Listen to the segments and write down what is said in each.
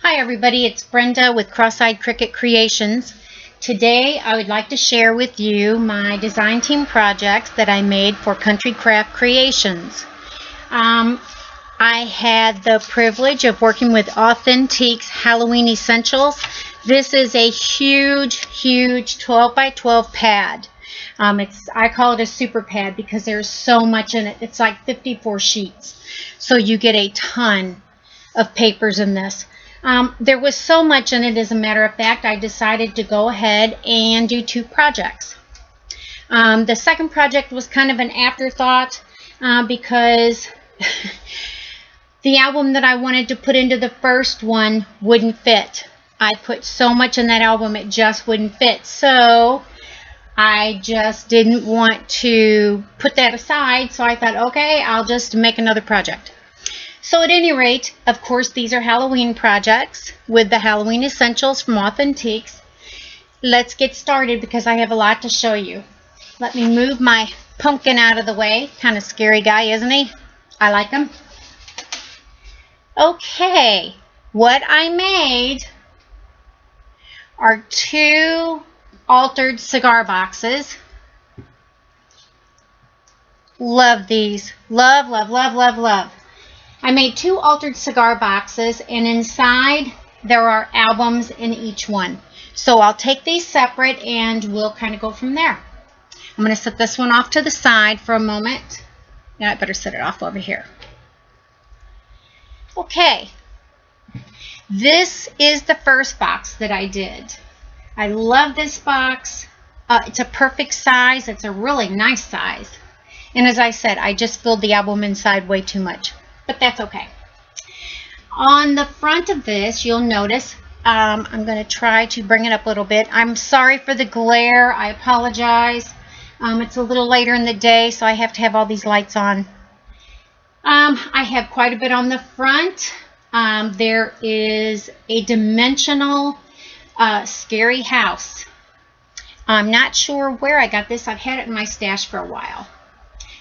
Hi everybody, it's Brenda with Cross-Eyed Cricket Creations. Today I would like to share with you my design team projects that I made for Country Craft Creations. I had the privilege of working with Authentique's Halloween Essentials. This is a huge 12 by 12 pad. I call it a super pad because there's so much in it. It's like 54 sheets. So you get a ton of papers in this. There was so much in it, as a matter of fact, I decided to go ahead and do two projects. The second project was kind of an afterthought because the album that I wanted to put into the first one wouldn't fit. I put so much in that album, it just wouldn't fit. So I just didn't want to put that aside, so I thought, okay, I'll just make another project. So at any rate, of course, these are Halloween projects with the Halloween Essentials from Authentique's. Let's get started because I have a lot to show you. Let me move my pumpkin out of the way. Kind of scary guy, isn't he? I like him. Okay, what I made are two altered cigar boxes. Love these. Love, love, love, love, love. I made two altered cigar boxes, and inside there are albums in each one. So I'll take these separate and we'll kind of go from there. I'm going to set this one off to the side for a moment. Yeah, I better set it off over here. Okay, this is the first box that I did. I love this box. It's a perfect size. It's a really nice size. And as I said, I just filled the album inside way too much. But that's okay. On the front of this, you'll notice, I'm going to try to bring it up a little bit. I'm sorry for the glare. I apologize. It's a little later in the day, so I have to have all these lights on. I have quite a bit on the front. There is a dimensional scary house. I'm not sure where I got this. I've had it in my stash for a while.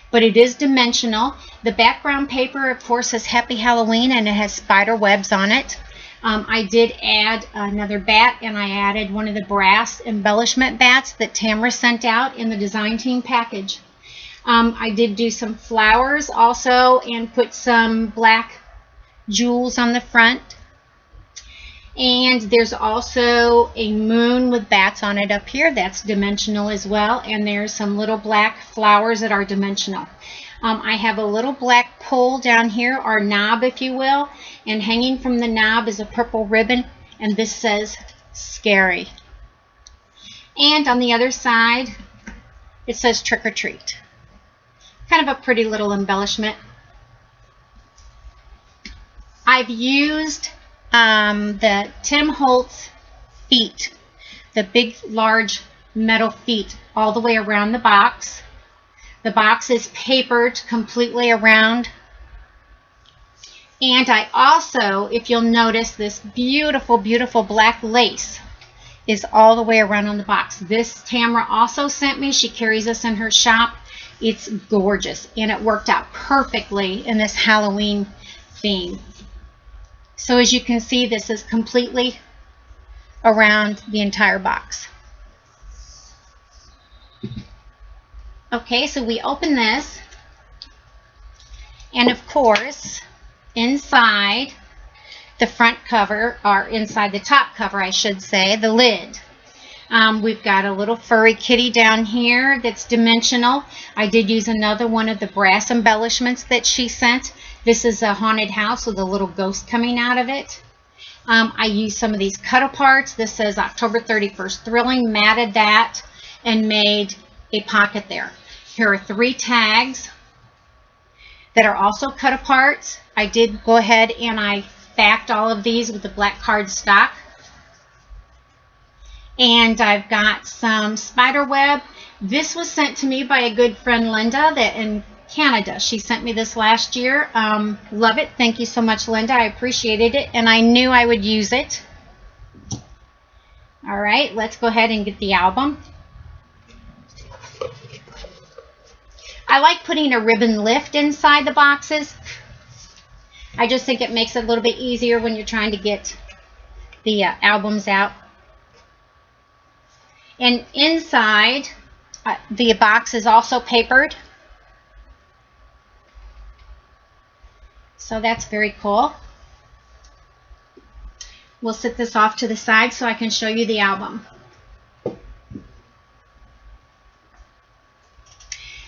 But it is dimensional. The background paper, of course, says Happy Halloween, and it has spider webs on it. I did add another bat, and I added one of the brass embellishment bats that Tamara sent out in the design team package. I did do some flowers also and put some black jewels on the front. And there's also a moon with bats on it up here. That's dimensional as well. And there's some little black flowers that are dimensional. I have a little black pole down here, or knob if you will. And hanging from the knob is a purple ribbon. And this says scary. And on the other side, it says trick or treat. Kind of a pretty little embellishment. I've used the Tim Holtz feet, the big large metal feet, all the way around the box. The box is papered completely around. And I also, if you'll notice, this beautiful black lace is all the way around on the box. This Tamara also sent me. She carries this in her shop. It's gorgeous, and it worked out perfectly in this Halloween theme. So as you can see, this is completely around the entire box. Okay, so we open this, and of course, inside the front cover, or inside the top cover, I should say, the lid. We've got a little furry kitty down here that's dimensional. I did use another one of the brass embellishments that she sent. This is a haunted house with a little ghost coming out of it. I used some of these cut-aparts. This says October 31st Thrilling, matted that, and made a pocket there. Here are 3 tags that are also cut-aparts. I did go ahead and I backed all of these with the black cardstock. And I've got some spider web. This was sent to me by a good friend, Linda, that in Canada. She sent me this last year. Love it. Thank you so much, Linda. I appreciated it, and I knew I would use it. All right, let's go ahead and get the album. I like putting a ribbon lift inside the boxes. I just think it makes it a little bit easier when you're trying to get the albums out. And inside, the box is also papered. So that's very cool. We'll set this off to the side so I can show you the album.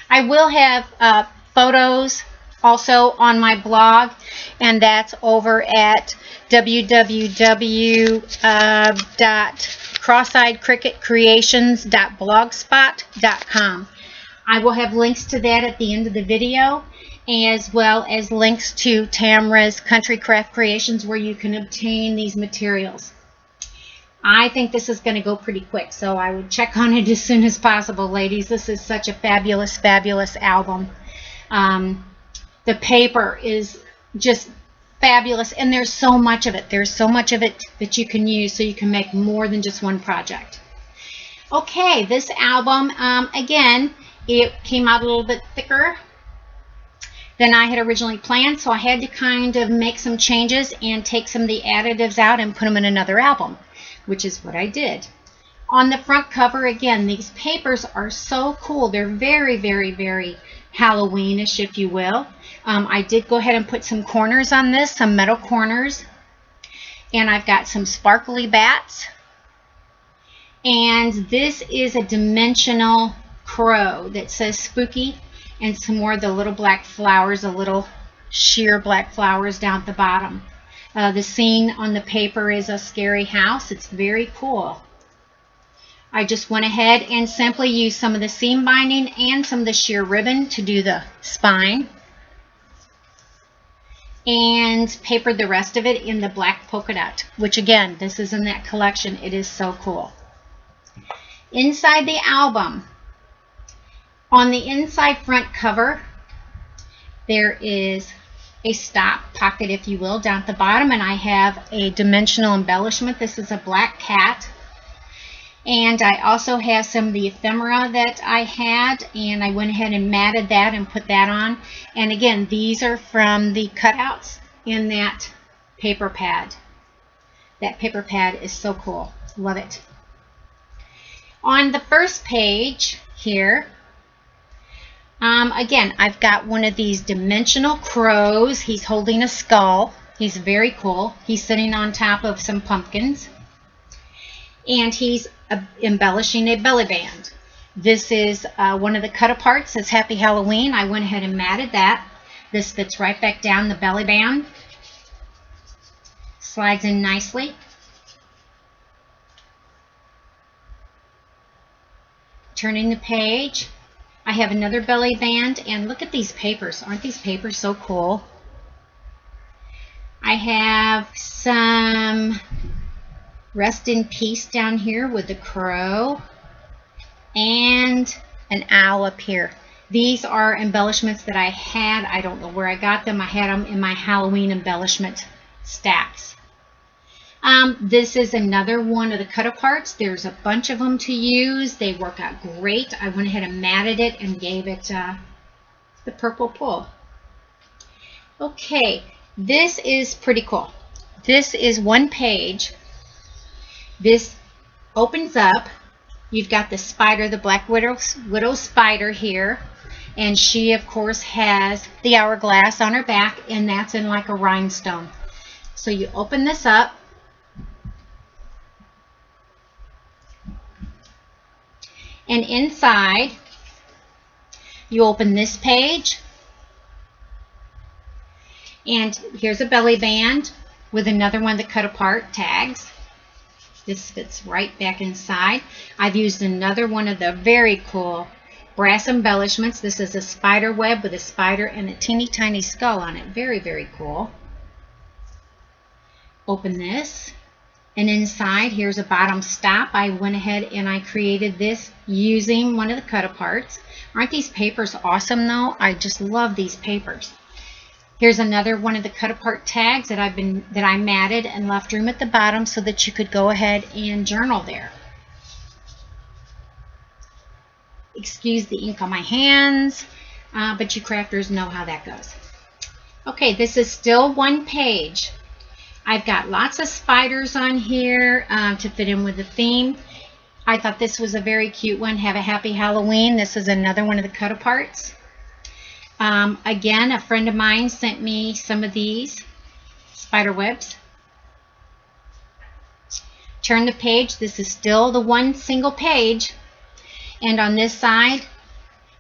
I will have photos also on my blog, and that's over at www.cross-eyedcricketcreations.blogspot.com. I will have links to that at the end of the video, as well as links to Tamra's Country Craft Creations where you can obtain these materials. I think this is going to go pretty quick, so I would check on it as soon as possible, ladies. This is such a fabulous, fabulous album. The paper is just fabulous, and there's so much of it. There's so much of it that you can use, so you can make more than just one project. Okay, this album, again, it came out a little bit thicker than I had originally planned, so I had to kind of make some changes and take some of the additives out and put them in another album, which is what I did. On the front cover, again, these papers are so cool. They're very, very, very Halloweenish, if you will. I did go ahead and put some corners on this, some metal corners, and I've got some sparkly bats. And this is a dimensional crow that says spooky, and some more of the little black flowers, the little sheer black flowers down at the bottom. The scene on the paper is a scary house. It's very cool. I just went ahead and simply used some of the seam binding and some of the sheer ribbon to do the spine, and papered the rest of it in the black polka dot, which again, this is in that collection. It is so cool. Inside the album, on the inside front cover, there is a stop pocket, if you will, down at the bottom, and I have a dimensional embellishment. This is a black cat, and I also have some of the ephemera that I had, and I went ahead and matted that and put that on. And again, these are from the cutouts in that paper pad. That paper pad is so cool. Love it. On the first page here, again, I've got one of these dimensional crows. He's holding a skull. He's very cool. He's sitting on top of some pumpkins, and he's embellishing a belly band. This is one of the cut-aparts. Says Happy Halloween. I went ahead and matted that. This fits right back down the belly band. Slides in nicely. Turning the page, I have another belly band, and look at these papers. Aren't these papers so cool? I have some Rest in Peace down here with the crow and an owl up here. These are embellishments that I had. I don't know where I got them. I had them in my Halloween embellishment stacks. This is another one of the cut-aparts. There's a bunch of them to use. They work out great. I went ahead and matted it and gave it the purple pull. Okay, this is pretty cool. This is one page. This opens up. You've got the spider, the Black Widow spider here, and she, of course, has the hourglass on her back, and that's in like a rhinestone. So you open this up, and inside you open this page, and here's a belly band with another one that cut apart tags. This fits right back inside. I've used another one of the very cool brass embellishments. This is a spider web with a spider and a teeny tiny skull on it. Very, very cool. Open this, and inside here's a bottom stop. I went ahead and I created this using one of the cut-aparts. Aren't these papers awesome though? I just love these papers. Here's another one of the cut-apart tags that I matted and left room at the bottom so that you could go ahead and journal there. Excuse the ink on my hands, but you crafters know how that goes. Okay, this is still one page. I've got lots of spiders on here to fit in with the theme. I thought this was a very cute one. Have a happy Halloween. This is another one of the cut-aparts. Again, a friend of mine sent me some of these spider webs. Turn the page. This is still the one single page. And on this side,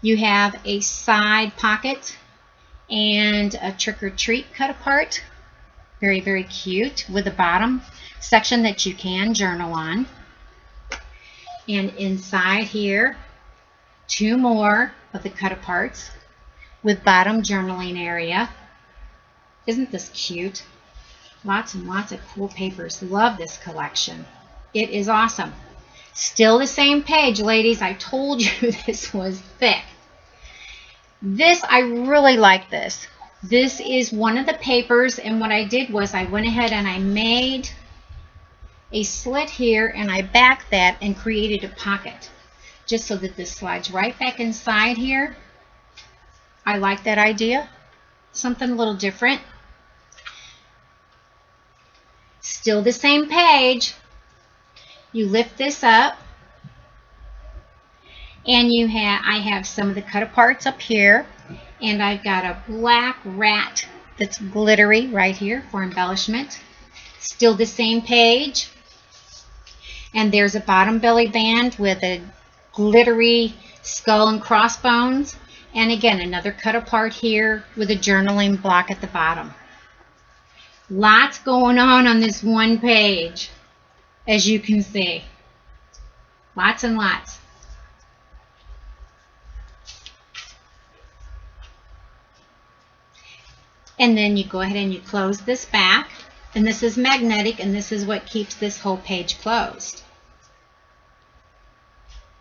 you have a side pocket and a trick-or-treat cut-apart. Very, very cute, with a bottom section that you can journal on. And inside here, two more of the cut-aparts with bottom journaling area. Isn't this cute? Lots and lots of cool papers. Love this collection. It is awesome. Still the same page, ladies. I told you this was thick. This, I really like this. This is one of the papers, and what I did was I went ahead and I made a slit here, and I backed that and created a pocket just so that this slides right back inside here. I like that idea. Something a little different. Still the same page. You lift this up, and I have some of the cut-aparts up here, and I've got a black rat that's glittery right here for embellishment. Still the same page. And there's a bottom belly band with a glittery skull and crossbones. And again, another cut-apart here with a journaling block at the bottom. Lots going on this one page, as you can see. Lots and lots. And then you go ahead and you close this back. And this is magnetic, and this is what keeps this whole page closed.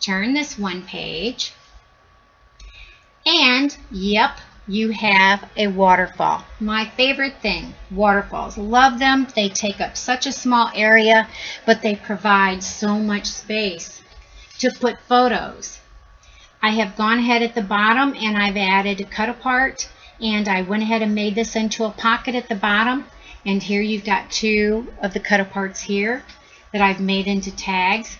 Turn this one page. And, yep, you have a waterfall. My favorite thing, waterfalls. Love them. They take up such a small area, but they provide so much space to put photos. I have gone ahead at the bottom and I've added a cut apart, and I went ahead and made this into a pocket at the bottom. And here you've got two of the cut aparts here that I've made into tags.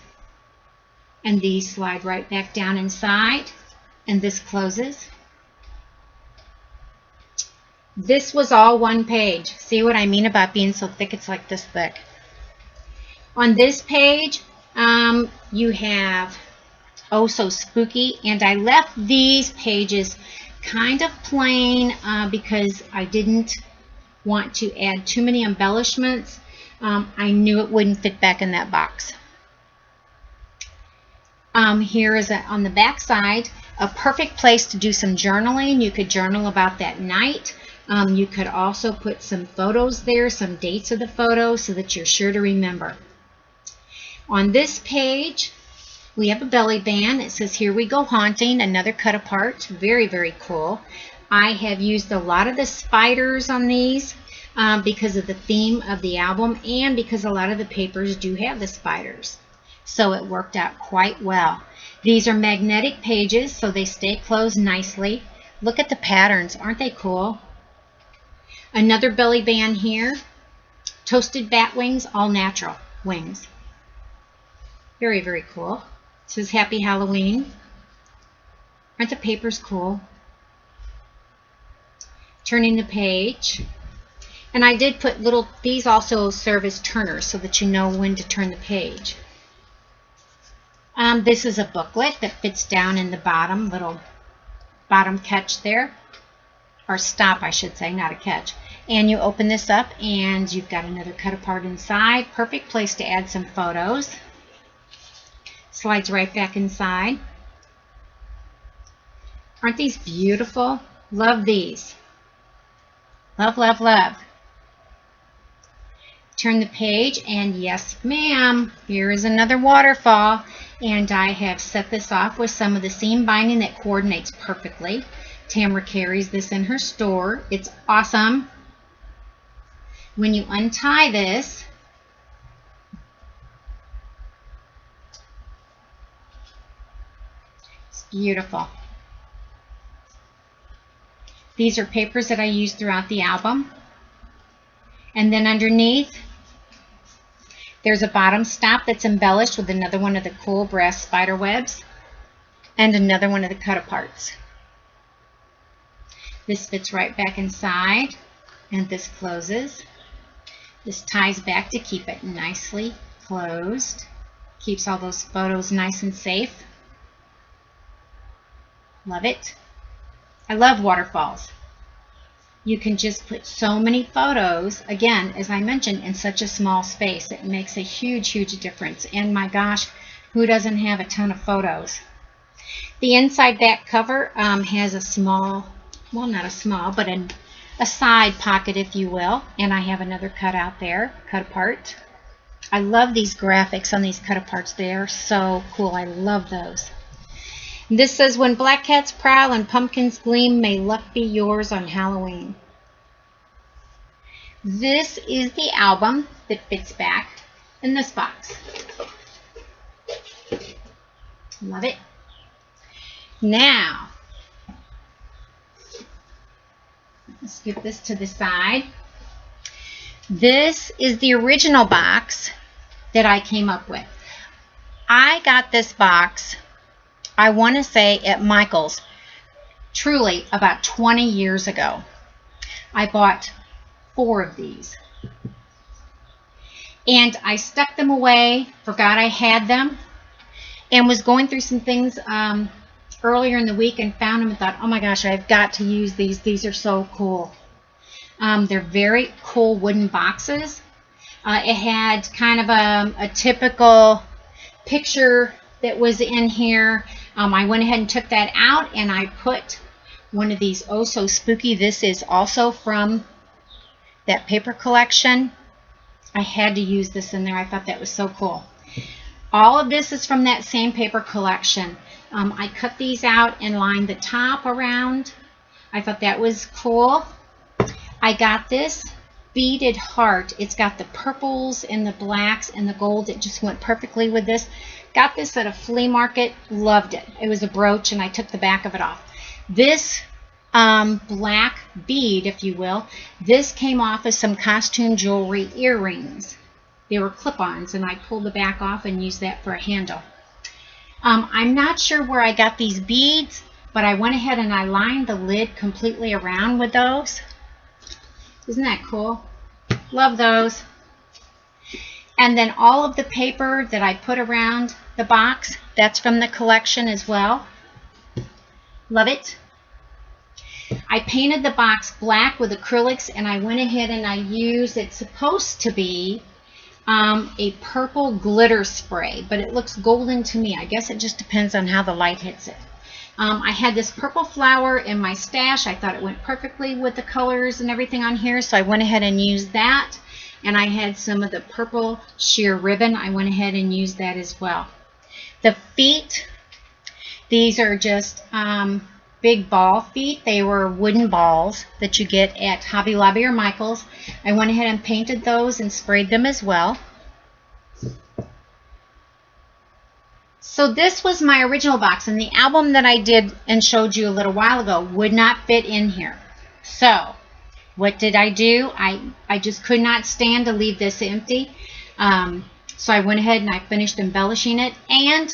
And these slide right back down inside. And this closes. This was all one page. See what I mean about being so thick? It's like this thick. On this page, you have Oh So Spooky. And I left these pages kind of plain because I didn't want to add too many embellishments. I knew it wouldn't fit back in that box. Here is on the back side, a perfect place to do some journaling. You could journal about that night. You could also put some photos there, some dates of the photos, so that you're sure to remember. On this page, we have a belly band. It says, "Here we go haunting," another cut apart. Very, very cool. I have used a lot of the spiders on these because of the theme of the album, and because a lot of the papers do have the spiders. So it worked out quite well. These are magnetic pages, so they stay closed nicely. Look at the patterns. Aren't they cool? Another belly band here. Toasted bat wings, all natural wings. Very, very cool. It says Happy Halloween. Aren't the papers cool? Turning the page. And I did put these also serve as turners so that you know when to turn the page. This is a booklet that fits down in the bottom, little bottom catch there. Or stop, I should say, not a catch. And you open this up and you've got another cut apart inside. Perfect place to add some photos. Slides right back inside. Aren't these beautiful? Love these. Love, love, love. Turn the page, and yes, ma'am, here is another waterfall. And I have set this off with some of the seam binding that coordinates perfectly. Tamara carries this in her store. It's awesome. When you untie this, it's beautiful. These are papers that I use throughout the album. And then underneath, there's a bottom stop that's embellished with another one of the cool brass spider webs and another one of the cut-aparts. This fits right back inside, and this closes. This ties back to keep it nicely closed. Keeps all those photos nice and safe. Love it. I love waterfalls. You can just put so many photos, again, as I mentioned, in such a small space. It makes a huge, huge difference. And my gosh, who doesn't have a ton of photos? The inside back cover has a small, well, not a small, but a side pocket, if you will. And I have another cutout there, cut apart. I love these graphics on these cut aparts. They are so cool. I love those. This says, when black cats prowl and pumpkins gleam, may luck be yours on Halloween. This is the album that fits back in this box. Love it. Now, let's skip this to the side. This is the original box that I came up with. I got this box, I want to say, at Michael's, truly about 20 years ago. I bought 4 of these. And I stuck them away, forgot I had them, and was going through some things earlier in the week and found them and thought, oh my gosh, I've got to use these. These are so cool. They're very cool wooden boxes. It had kind of a typical picture that was in here. I went ahead and took that out, and I put one of these oh so spooky. This is also from that paper collection. I had to use this in there. I thought that was so cool. All of this is from that same paper collection. I cut these out and lined the top around. I thought that was cool. I got this beaded heart. It's got the purples and the blacks and the gold. It just went perfectly with this. Got this at a flea market. Loved it. It was a brooch, and I took the back of it off. This black bead, if you will, this came off of some costume jewelry earrings. They were clip-ons, and I pulled the back off and used that for a handle. I'm not sure where I got these beads, but I went ahead and I lined the lid completely around with those. Isn't that cool? Love those. And then all of the paper that I put around the box, that's from the collection as well. Love it. I painted the box black with acrylics, and I went ahead and I used, it's supposed to be a purple glitter spray, but it looks golden to me. I guess it just depends on how the light hits it. I had this purple flower in my stash. I thought it went perfectly with the colors and everything on here, so I went ahead and used that. And I had some of the purple sheer ribbon. I went ahead and used that as well. The feet, these are just big ball feet. They were wooden balls that you get at Hobby Lobby or Michael's. I went ahead and painted those and sprayed them as well. So this was my original box, and the album that I did and showed you a little while ago would not fit in here. So what did I do? I just could not stand to leave this empty. So I went ahead and I finished embellishing it, and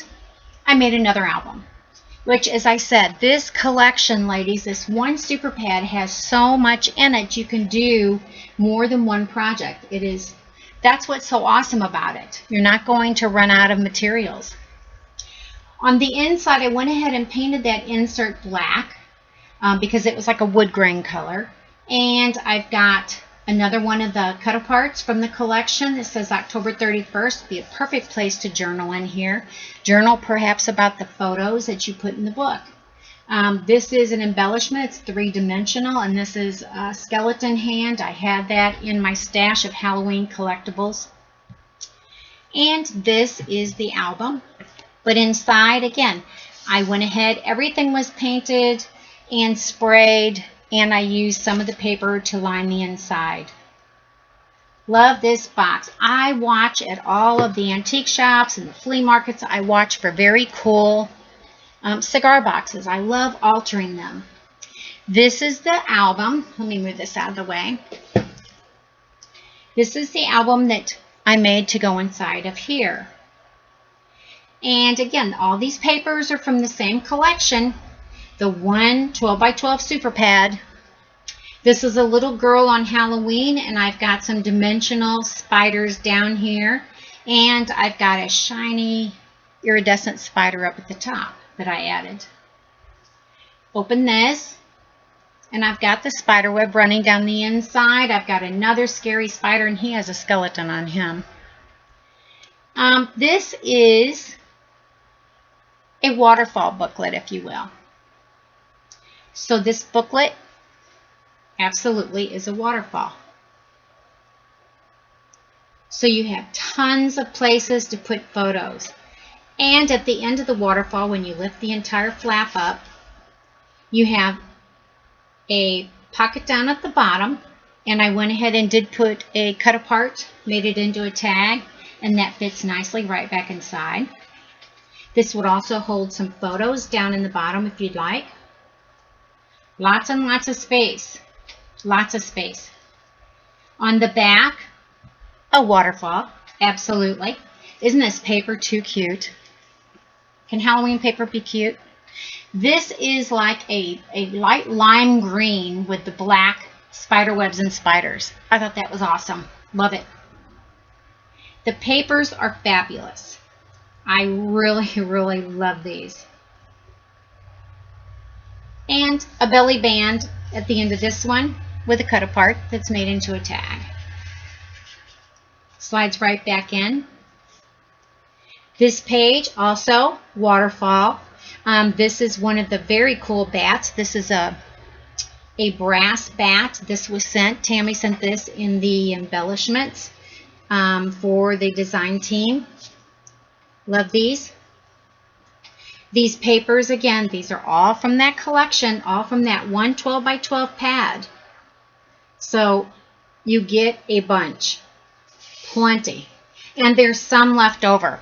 I made another album. Which, as I said, this collection, ladies, this one super pad has so much in it, you can do more than one project. That's what's so awesome about it. You're not going to run out of materials. On the inside, I went ahead and painted that insert black because it was like a wood grain color. And I've got another one of the cut-aparts from the collection that says October 31st. It'd be a perfect place to journal in here. Journal perhaps about the photos that you put in the book. This is an embellishment. It's 3-dimensional, and this is a skeleton hand. I had that in my stash of Halloween collectibles. And this is the album. But inside, again, I went ahead. Everything was painted and sprayed, and I used some of the paper to line the inside. Love this box. I watch at all of the antique shops and the flea markets. I watch for very cool cigar boxes. I love altering them. This is the album. Let me move this out of the way. This is the album that I made to go inside of here. And again, all these papers are from the same collection. The one 12x12 super pad. This is a little girl on Halloween, and I've got some dimensional spiders down here. And I've got a shiny iridescent spider up at the top that I added. Open this, and I've got the spider web running down the inside. I've got another scary spider, and he has a skeleton on him. This is a waterfall booklet, if you will. So this booklet absolutely is a waterfall. So you have tons of places to put photos. And at the end of the waterfall, when you lift the entire flap up, you have a pocket down at the bottom. And I went ahead and did put a cut apart, made it into a tag, and that fits nicely right back inside. This would also hold some photos down in the bottom if you'd like. Lots and lots of space. Lots of space. On the back, a waterfall. Absolutely. Isn't this paper too cute? Can Halloween paper be cute? This is like a light lime green with the black spider webs and spiders. I thought that was awesome. Love it. The papers are fabulous. I really, really love these. And a belly band at the end of this one with a cut apart that's made into a tag. Slides right back in. This page also waterfall. This is one of the very cool bats. This is a brass bat. This was sent. Tammy sent this in the embellishments for the design team. Love these. These papers, again, these are all from that collection, all from that one 12x12 pad. So you get a bunch. Plenty. And there's some left over.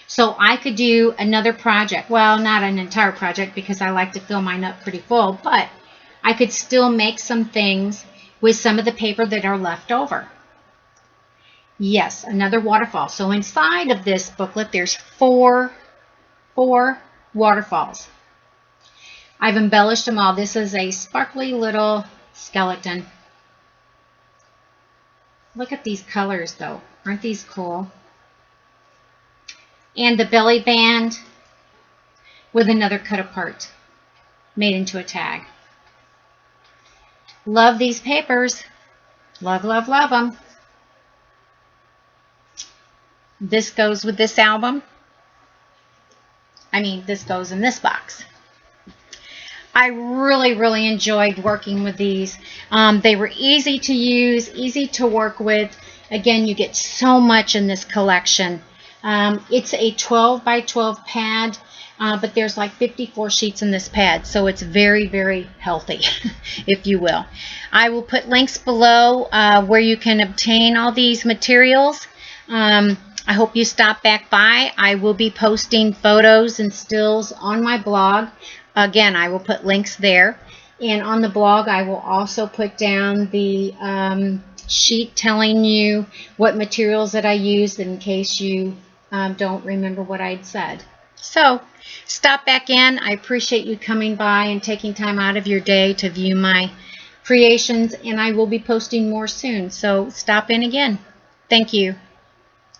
So I could do another project. Well, not an entire project because I like to fill mine up pretty full, but I could still make some things with some of the paper that are left over. Yes, another waterfall. So inside of this booklet, there's four waterfalls. I've embellished them all. This is a sparkly little skeleton. Look at these colors, though. Aren't these cool? And the belly band with another cut apart made into a tag. Love these papers. Love, love, love them. This goes with this album. I mean, this goes in this box. I really, really enjoyed working with these. They were easy to use, easy to work with. Again, you get so much in this collection. It's a 12x12 pad, but there's like 54 sheets in this pad, so it's very, very healthy, if you will. I will put links below where you can obtain all these materials. I hope you stop back by. I will be posting photos and stills on my blog. Again, I will put links there. And on the blog, I will also put down the sheet telling you what materials that I used in case you don't remember what I'd said. So, stop back in. I appreciate you coming by and taking time out of your day to view my creations, and I will be posting more soon. So, stop in again. Thank you.